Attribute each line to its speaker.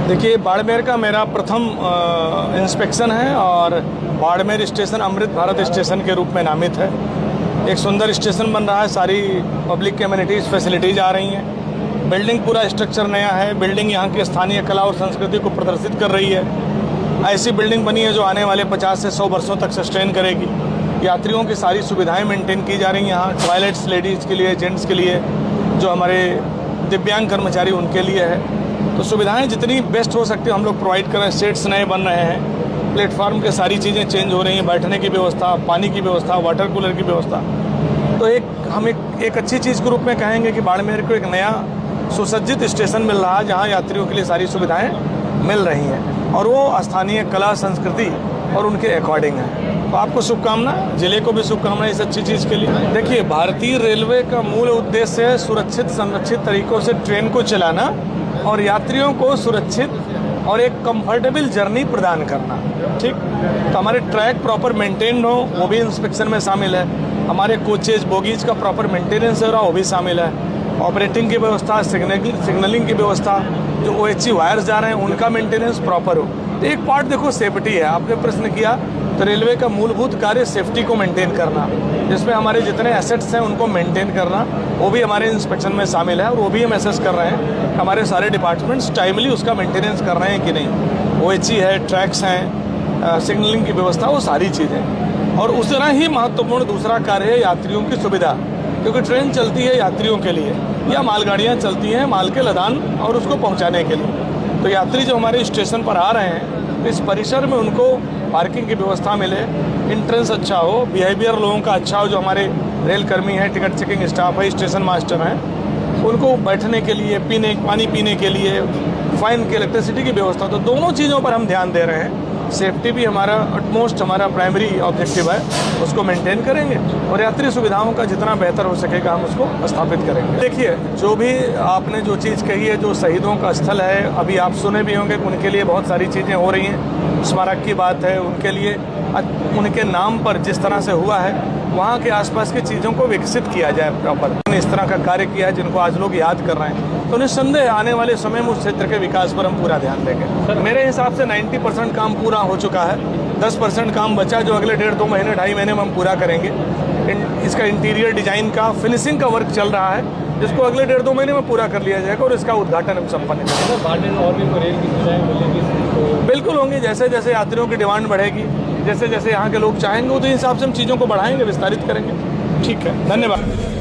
Speaker 1: देखिए, बाड़मेर का मेरा प्रथम इंस्पेक्शन है और बाड़मेर स्टेशन अमृत भारत स्टेशन के रूप में नामित है। एक सुंदर स्टेशन बन रहा है, सारी पब्लिक एमिनिटीज़ फैसिलिटीज़ आ रही हैं। बिल्डिंग पूरा स्ट्रक्चर नया है। बिल्डिंग यहाँ की स्थानीय कला और संस्कृति को प्रदर्शित कर रही है। ऐसी बिल्डिंग बनी है जो आने वाले 50 से 100 वर्षों तक सस्टेन करेगी। यात्रियों की सारी सुविधाएं मेंटेन की जा रही हैं यहाँ। टॉयलेट्स लेडीज़ के लिए, जेंट्स के लिए, जो हमारे दिव्यांग कर्मचारी उनके लिए है। तो सुविधाएं जितनी बेस्ट हो सकती है हम लोग प्रोवाइड कर रहे हैं। सेट्स नए बन रहे हैं, प्लेटफॉर्म के सारी चीज़ें चेंज हो रही हैं, बैठने की व्यवस्था, पानी की व्यवस्था, वाटर कूलर की व्यवस्था। तो हम एक अच्छी चीज़ के रूप में कहेंगे कि बाड़मेर को एक नया सुसज्जित स्टेशन मिल रहा है जहाँ यात्रियों के लिए सारी सुविधाएँ मिल रही हैं और वो स्थानीय कला संस्कृति और उनके अकॉर्डिंग है। तो आपको शुभकामना, जिले को भी शुभकामना इस अच्छी चीज़ के लिए। देखिए, भारतीय रेलवे का मूल उद्देश्य है सुरक्षित संरक्षित तरीक़ों से ट्रेन को चलाना और यात्रियों को सुरक्षित और एक कंफर्टेबल जर्नी प्रदान करना। ठीक, तो हमारे ट्रैक प्रॉपर मेंटेन हो, वो भी इंस्पेक्शन में शामिल है। हमारे कोचेज, बोगीज का प्रॉपर मेंटेनेंस हो रहा, वो भी शामिल है। ऑपरेटिंग की व्यवस्था, सिग्नलिंग की व्यवस्था, जो OHC वायर्स जा रहे हैं उनका मेंटेनेंस प्रॉपर हो। तो एक पार्ट देखो सेफ्टी है। आपने प्रश्न किया, तो रेलवे का मूलभूत कार्य सेफ्टी को मेंटेन करना, जिसमें हमारे जितने एसेट्स हैं उनको मेंटेन करना, वो भी हमारे इंस्पेक्शन में शामिल है और वो भी हम असेस कर रहे हैं। हमारे सारे डिपार्टमेंट्स टाइमली उसका मेंटेनेंस कर रहे हैं कि नहीं। OHC है, ट्रैक्स हैं, सिग्नलिंग की व्यवस्था, वो सारी चीज़ें। और उस तरह ही महत्वपूर्ण दूसरा कार्य है यात्रियों की सुविधा, क्योंकि ट्रेन चलती है यात्रियों के लिए या मालगाड़ियाँ चलती हैं माल के लदान और उसको पहुँचाने के लिए। तो यात्री जो हमारे स्टेशन पर आ रहे हैं, इस परिसर में उनको पार्किंग की व्यवस्था मिले, इंट्रेंस अच्छा हो, बिहेवियर लोगों का अच्छा हो। जो हमारे रेल कर्मी हैं, टिकट चेकिंग स्टाफ है, स्टेशन मास्टर हैं, उनको बैठने के लिए, पानी पीने के लिए, फाइन की, इलेक्ट्रिसिटी की व्यवस्था। तो दोनों चीज़ों पर हम ध्यान दे रहे हैं। सेफ्टी भी हमारा अटमोस्ट, हमारा प्राइमरी ऑब्जेक्टिव है, उसको मेंटेन करेंगे और यात्री सुविधाओं का जितना बेहतर हो सकेगा हम उसको स्थापित करेंगे। देखिए, जो भी आपने जो चीज़ कही है, जो शहीदों का स्थल है, अभी आप सुने भी होंगे कि उनके लिए बहुत सारी चीज़ें हो रही हैं। स्मारक की बात है, उनके लिए उनके नाम पर जिस तरह से हुआ है, वहाँ के आसपास की चीज़ों को विकसित किया जाए प्रॉपर। इस तरह का कार्य किया है जिनको आज लोग याद कर रहे हैं। तो निस्संदेह आने वाले समय में उस क्षेत्र के विकास पर हम पूरा ध्यान देंगे। मेरे हिसाब से 90% काम पूरा हो चुका है। 10% काम बचा, जो अगले 1.5-2 महीने, 2.5 महीने में हम पूरा करेंगे। इसका इंटीरियर डिजाइन का, फिनिशिंग का वर्क चल रहा है, जिसको अगले 1.5-2 महीने में पूरा कर लिया जाएगा और इसका उद्घाटन हम संपन्न करेंगे।
Speaker 2: और भी रेल की सुविधाएं मिलेंगी?
Speaker 1: बिल्कुल होंगी। जैसे जैसे यात्रियों की डिमांड बढ़ेगी, जैसे जैसे यहाँ के लोग चाहेंगे, तो इस हिसाब से हम चीज़ों को बढ़ाएंगे, विस्तारित करेंगे। ठीक है, धन्यवाद।